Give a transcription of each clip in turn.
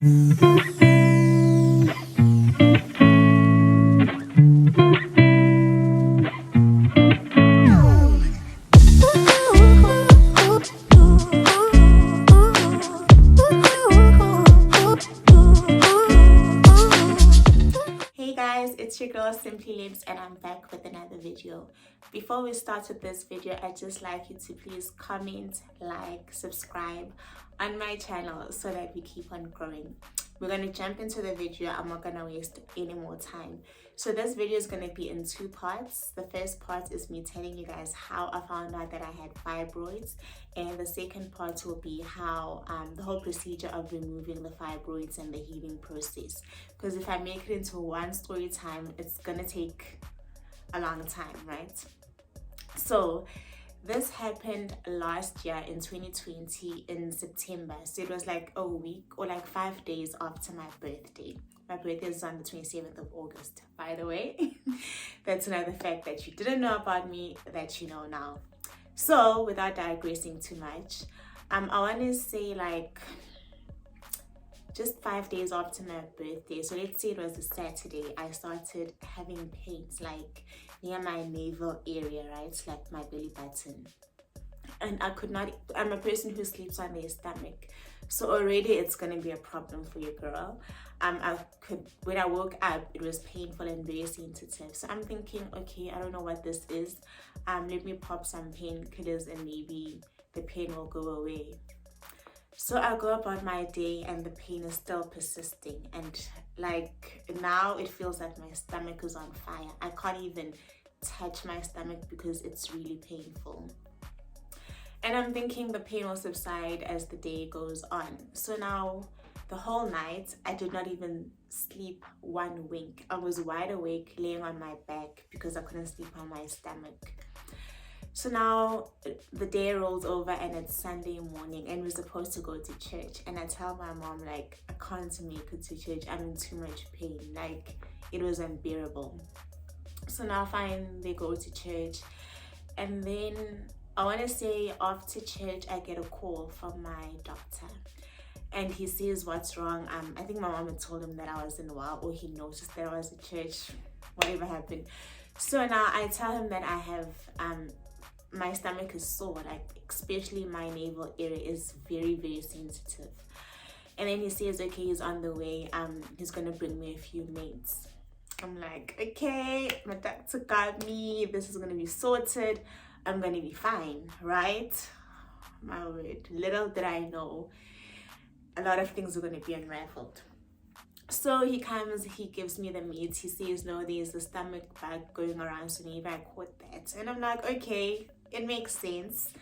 Hey guys, it's your girl Simply Lebz and I'm back with another video. Before we start with this video, I'd just like you to please comment, like, subscribe on my channel so that we keep on growing. We're going to jump into the video. I'm not going to waste any more time. So this video is going to be in two parts. The first part is me telling you guys how I found out that I had fibroids, and the second part will be how the whole procedure of removing the fibroids and the healing process. Because if I make it into one story time, it's going to take a long time, right? So this happened last year in 2020 in September. So it was like a week or like 5 days after my birthday. My birthday is on the 27th of August, by the way. That's another fact that you didn't know about me that you know now. So without digressing too much, I want to say like just 5 days after my birthday, so let's say it was a Saturday, I started having pains like near my navel area, right, like my belly button, and I could not. I'm a person who sleeps on their stomach, so already it's gonna be a problem for your girl. When I woke up, it was painful and very sensitive, so I'm thinking, okay, I don't know what this is, let me pop some painkillers and maybe the pain will go away. So I go about my day and the pain is still persisting, and like now it feels like my stomach is on fire. I can't even touch my stomach because it's really painful. And I'm thinking the pain will subside as the day goes on. So now the whole night I did not even sleep one wink. I was wide awake laying on my back because I couldn't sleep on my stomach. So now the day rolls over and it's Sunday morning and we're supposed to go to church, and I tell my mom like I can't make it to church, I'm in too much pain, like it was unbearable. So now fine, they go to church, and then I want to say after church I get a call from my doctor and he says what's wrong. I think my mom had told him that I wasn't well, or he noticed that I was at church, whatever happened. So now I tell him that I have my stomach is sore, like especially my navel area is very, very sensitive. And then he says, okay, he's on the way, he's gonna bring me a few meds. I'm like, okay, my doctor got me, this is gonna be sorted, I'm gonna be fine, right? My word, little did I know, a lot of things are gonna be unraveled. So he comes, he gives me the meds, he says, no, there's a stomach bug going around, so maybe I caught that. And I'm like, okay, it makes sense.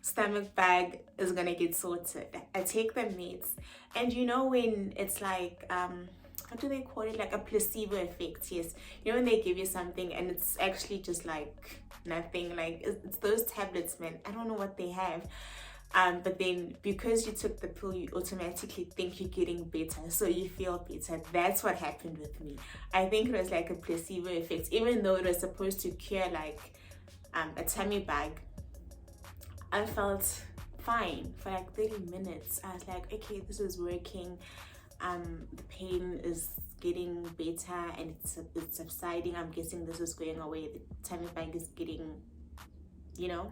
Stomach bug is gonna get sorted. I take the meds, and you know when it's like, what do they call it? Like a placebo effect, yes. You know when they give you something and it's actually just like nothing, like it's those tablets, man. I don't know what they have. But then because you took the pill, you automatically think you're getting better, so you feel better. That's what happened with me. I think it was like a placebo effect, even though it was supposed to cure like a tummy bug. I felt fine for like 30 minutes. I was like, okay, this is working. The pain is getting better and it's subsiding. I'm guessing this is going away. The tummy bug is getting, you know.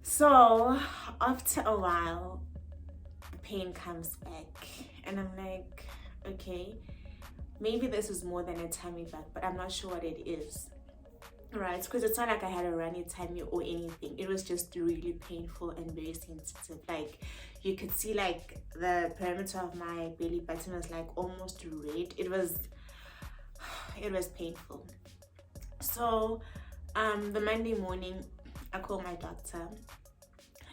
So after a while, the pain comes back and I'm like, okay, maybe this is more than a tummy bug, but I'm not sure what it is, right? Because it's not like I had a runny tummy or anything. It was just really painful and very sensitive. Like you could see like the perimeter of my belly button was like almost red. It was painful. So the Monday morning I call my doctor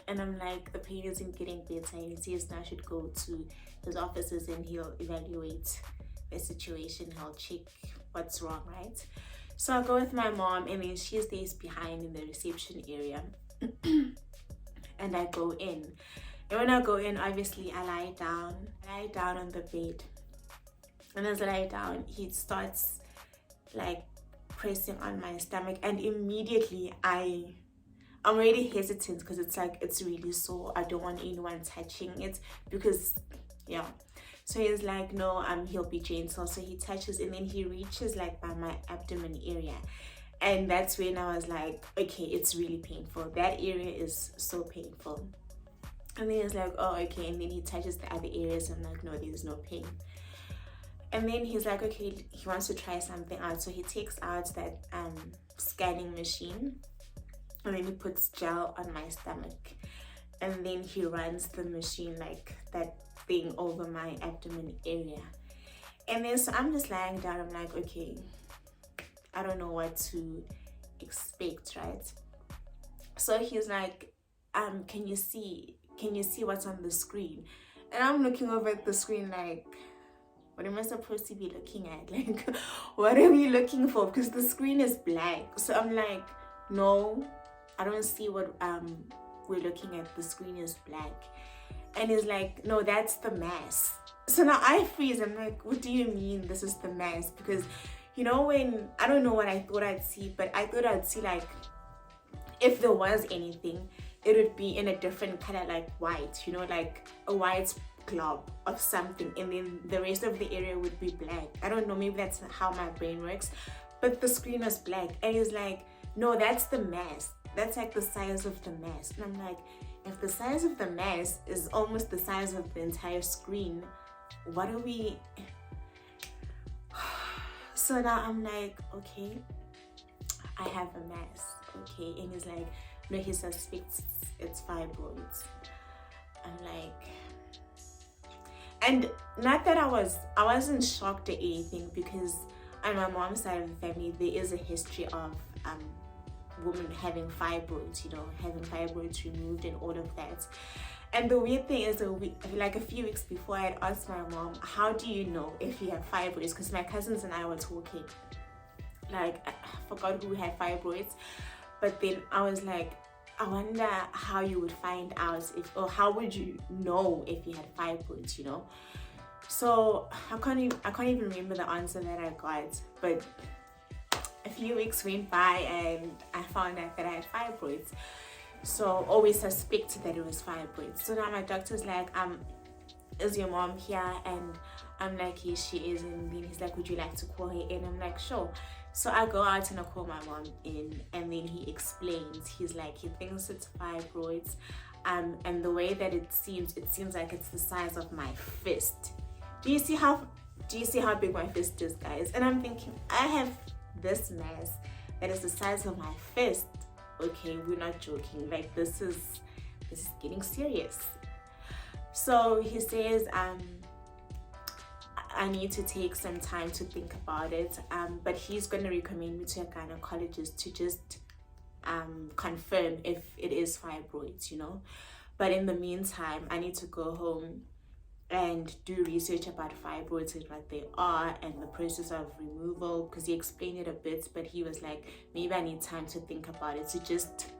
and I'm like, the pain isn't getting better, and he says now I should go to his offices and he'll evaluate the situation, he'll check what's wrong, right? So I go with my mom, and then she stays behind in the reception area and I go in. And when I go in, obviously I lie down on the bed, and as I lie down he starts like pressing on my stomach, and immediately I'm already hesitant because it's like it's really sore. I don't want anyone touching it because yeah. So he's like, no, he'll be gentle. So he touches, and then he reaches like by my abdomen area. And that's when I was like, okay, it's really painful. That area is so painful. And then he's like, oh, okay. And then he touches the other areas. I'm like, no, there's no pain. And then he's like, okay, he wants to try something out. So he takes out that scanning machine, and then he puts gel on my stomach. And then he runs the machine, like that thing, over my abdomen area. And then so I'm just lying down. I'm like, okay, I don't know what to expect, right? So he's like, can you see what's on the screen? And I'm looking over at the screen like, what am I supposed to be looking at? Like, what are we looking for? Because the screen is black. So I'm like, no, I don't see what we're looking at. The screen is black. And he's like, no, that's the mass. So now I freeze. I'm like, what do you mean this is the mass? Because, you know, when, I don't know what I thought I'd see, but I thought I'd see, like, if there was anything, it would be in a different color, like white, you know, like a white glob of something, and then the rest of the area would be black. I don't know, maybe that's how my brain works, but the screen was black. And he's like, no, that's the mass. That's like the size of the mass. And I'm like, if the size of the mass is almost the size of the entire screen, what are we... So now I'm like, okay, I have a mass, okay. And he's like, no, he suspects it's fibroids. I'm like, and not that I wasn't shocked or anything, because on my mom's side of the family there is a history of women having fibroids, you know, having fibroids removed and all of that. And the weird thing is, like a few weeks before, I had asked my mom, how do you know if you have fibroids? Because my cousins and I were talking, like, I forgot who had fibroids, but then I was like, I wonder how you would find out or how would you know if you had fibroids, you know? So I can't even remember the answer that I got, but a few weeks went by and I found out that I had fibroids. So always suspected that it was fibroids. So now my doctor's like, is your mom here? And I'm like, yes, she is. And then he's like, would you like to call her in? I'm like, sure. So I go out and I call my mom in, and then he explains. He's like, he thinks it's fibroids, and the way that it seems like it's the size of my fist. Do you see how big my fist is, guys? And I'm thinking, I have this mass that is the size of my fist. Okay, we're not joking. Like, this is getting serious. So he says, I need to take some time to think about it, but he's going to recommend me to a gynecologist to just confirm if it is fibroids, you know. But in the meantime, I need to go home and do research about fibroids and what they are and the process of removal, because he explained it a bit, but he was like, maybe I need time to think about it, to just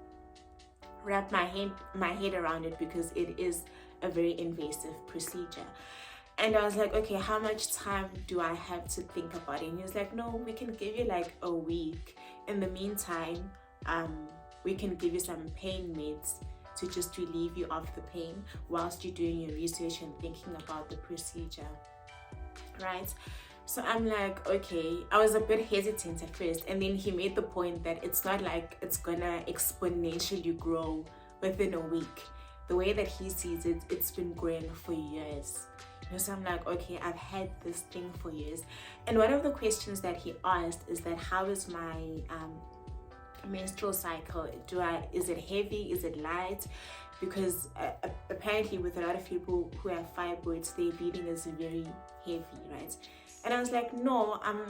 wrap my head around it, because it is a very invasive procedure. And I was like, okay, how much time do I have to think about it? And he was like, no, we can give you like a week. In the meantime, we can give you some pain meds to just relieve you of the pain whilst you're doing your research and thinking about the procedure, right? So I'm like, okay. I was a bit hesitant at first, and then he made the point that it's not like it's gonna exponentially grow within a week. The way that he sees it, it's been growing for years. So I'm like, okay, I've had this thing for years. And one of the questions that he asked is that, how is my menstrual cycle? Is it heavy? Is it light? Because apparently with a lot of people who have fibroids, their bleeding is very heavy, right? And I was like, no, I'm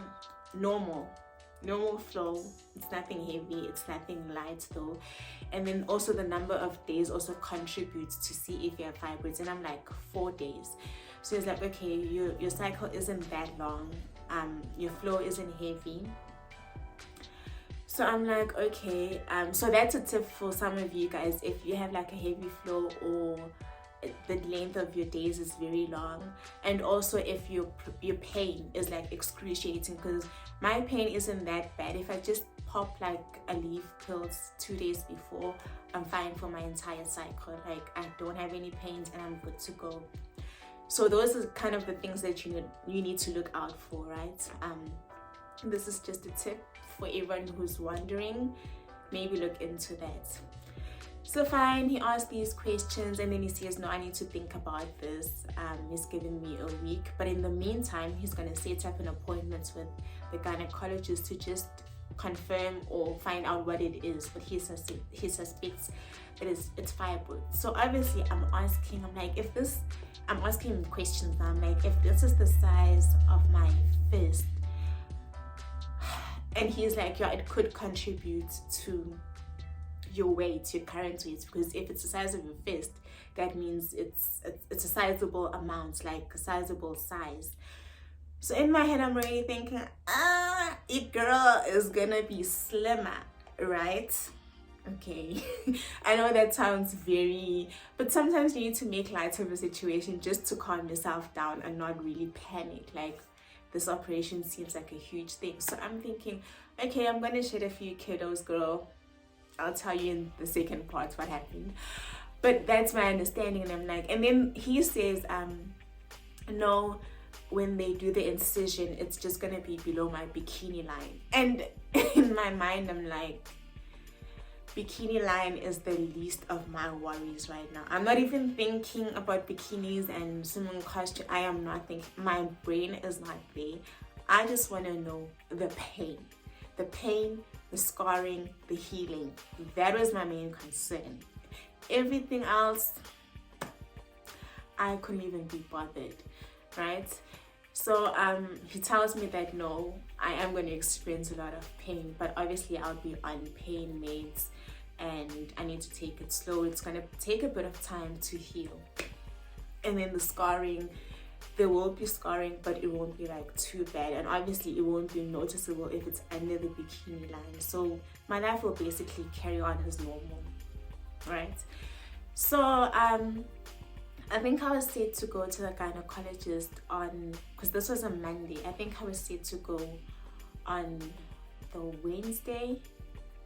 normal flow. It's nothing heavy, it's nothing light though. And then also the number of days also contributes to see if you have fibroids, and I'm like, 4 days. So he's like, okay, your cycle isn't that long, your flow isn't heavy. So I'm like, okay, so that's a tip for some of you guys. If you have like a heavy flow, or the length of your days is very long, and also if your pain is like excruciating, because my pain isn't that bad. If I just pop like a leaf pills 2 days before, I'm fine for my entire cycle. Like, I don't have any pains and I'm good to go. So those are kind of the things that you need to look out for, right? This is just a tip for everyone who's wondering. Maybe look into that. So fine, he asked these questions and then he says, no, I need to think about this. He's given me a week, but in the meantime, he's going to set up an appointment with the gynecologist to just confirm or find out what it is, but he suspects it's fibroids. So obviously I'm asking him questions now. I'm like, if this is the size of my fist, and he's like, yeah, it could contribute to your weight, your current weight, because if it's the size of your fist, that means it's a sizable amount, like a sizable size. So in my head, I'm already thinking, it girl is gonna be slimmer, right? Okay. I know that sounds but sometimes you need to make light of a situation just to calm yourself down and not really panic. Like, this operation seems like a huge thing. So I'm thinking, okay, I'm gonna shed a few kilos, girl. I'll tell you in the second part what happened. But that's my understanding. And I'm like, and then he says, no, when they do the incision, it's just gonna be below my bikini line. And in my mind, I'm like, bikini line is the least of my worries right now. I'm not even thinking about bikinis and swimming costume. I am not thinking. My brain is not there. I just want to know the pain, the scarring, the healing. That was my main concern. Everything else, I couldn't even be bothered, right? So he tells me that no, I am going to experience a lot of pain, but obviously I'll be on pain meds and I need to take it slow. It's going to take a bit of time to heal. And then the scarring, there will be scarring, but it won't be like too bad, and obviously it won't be noticeable if it's under the bikini line. So my life will basically carry on as normal, right? So I think I was set to go to the gynecologist because this was a Monday. I think I was set to go on the Wednesday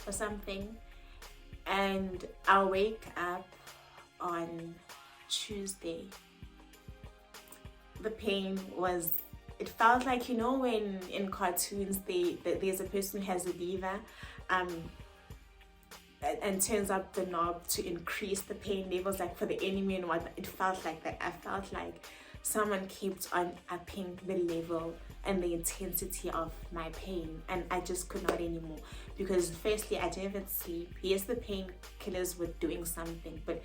or something, and I'll wake up on Tuesday. The pain it felt like, you know, when in cartoons there's a person who has a lever and turns up the knob to increase the pain levels, like for the enemy and whatnot. It felt like that. I felt like someone kept on upping the level and the intensity of my pain, and I just could not anymore, because firstly I didn't even sleep. Yes, the painkillers were doing something, but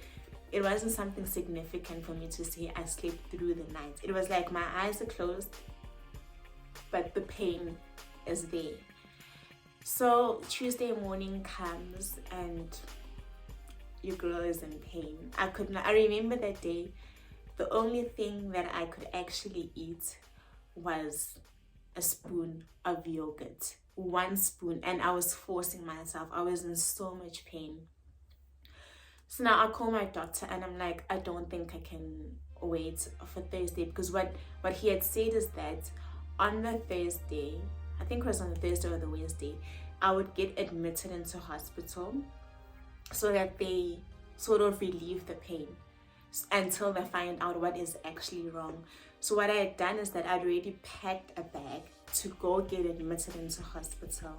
it wasn't something significant for me to say I slept through the night. It was like my eyes are closed, but the pain is there. So Tuesday morning comes and your girl is in pain. I remember that day, the only thing that I could actually eat was a spoon of yogurt. 1 spoon, and I was forcing myself. I was in so much pain. So now I call my doctor and I'm like, I don't think I can wait for Thursday, because what he had said is that on the Thursday, I think it was on the Thursday or the Wednesday, I would get admitted into hospital so that they sort of relieve the pain until they find out what is actually wrong. So what I had done is that I'd already packed a bag to go get admitted into hospital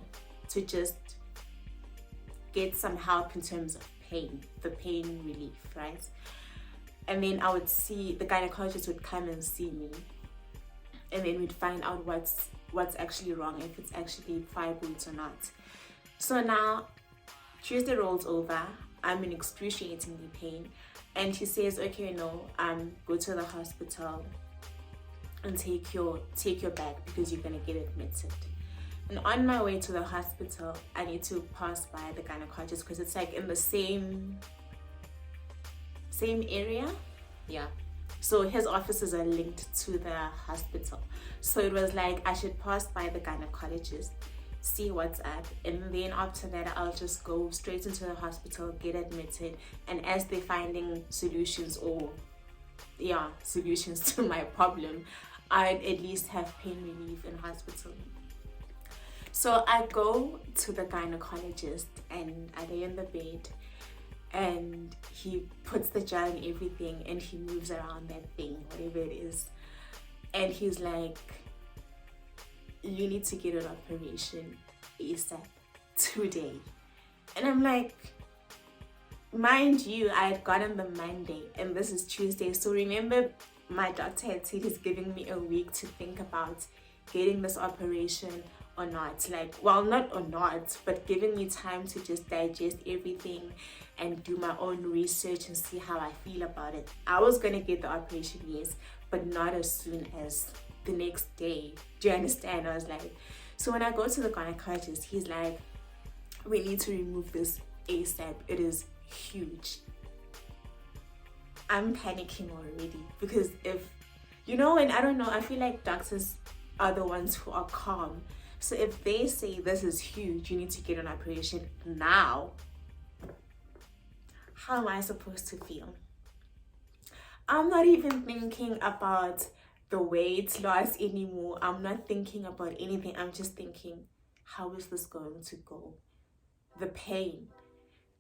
to just get some help in terms of the pain relief, right? And then I would see, the gynecologist would come and see me, and then we'd find out what's actually wrong, if it's actually fibroids or not. So now Tuesday rolls over, I'm in excruciatingly pain, and she says, okay, no, go to the hospital and take your bag because you're gonna get admitted. And on my way to the hospital, I need to pass by the gynecologist because it's like in the same area. Yeah. So his offices are linked to the hospital. So it was like I should pass by the gynecologist, see what's up, and then after that I'll just go straight into the hospital, get admitted, and as they're finding solutions to my problem, I'd at least have pain relief in hospital. So I go to the gynecologist and I lay in the bed, and he puts the jar and everything, and he moves around that thing, whatever it is, and he's like, you need to get an operation ASAP today. And I'm like, mind you, I had gotten the Monday and this is Tuesday. So remember, my doctor had said he's giving me a week to think about getting this operation or not. Like, well, not or not, but giving me time to just digest everything and do my own research and see how I feel about it. I was gonna get the operation, yes, but not as soon as the next day. Do you understand? I was like, so when I go to the gynecologist, he's like, we need to remove this ASAP. It is huge. I'm panicking already, because if, you know, and I don't know, I feel like doctors are the ones who are calm. So if they say this is huge, you need to get an operation now, how am I supposed to feel? I'm not even thinking about the weight loss anymore. I'm not thinking about anything. I'm just thinking, how is this going to go? The pain,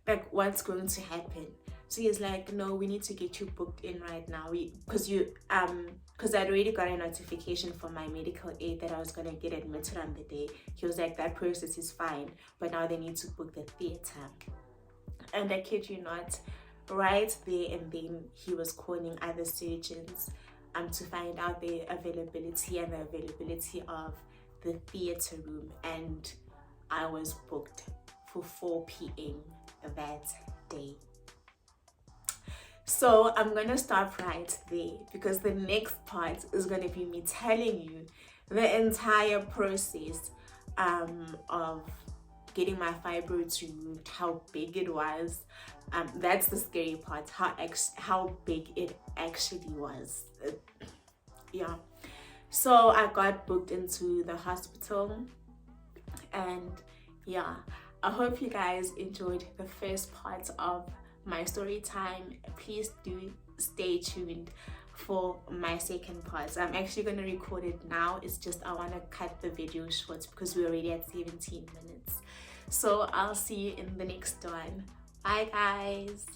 like what's going to happen? So he's like, no, we need to get you booked in right now. Because I'd already got a notification from my medical aid that I was gonna get admitted on the day. He was like, that process is fine, but now they need to book the theater. And I kid you not, right there and then he was calling other surgeons to find out the availability and the availability of the theater room, and I was booked for 4 p.m. that day. So I'm gonna stop right there, because the next part is gonna be me telling you the entire process of getting my fibroids removed, how big it was. That's the scary part, how big it actually was. Yeah. So I got booked into the hospital, and yeah, I hope you guys enjoyed the first part of my story time. Please do stay tuned for my second part. I'm actually going to record it now. It's just I want to cut the video short because we're already at 17 minutes. So I'll see you in the next one. Bye guys.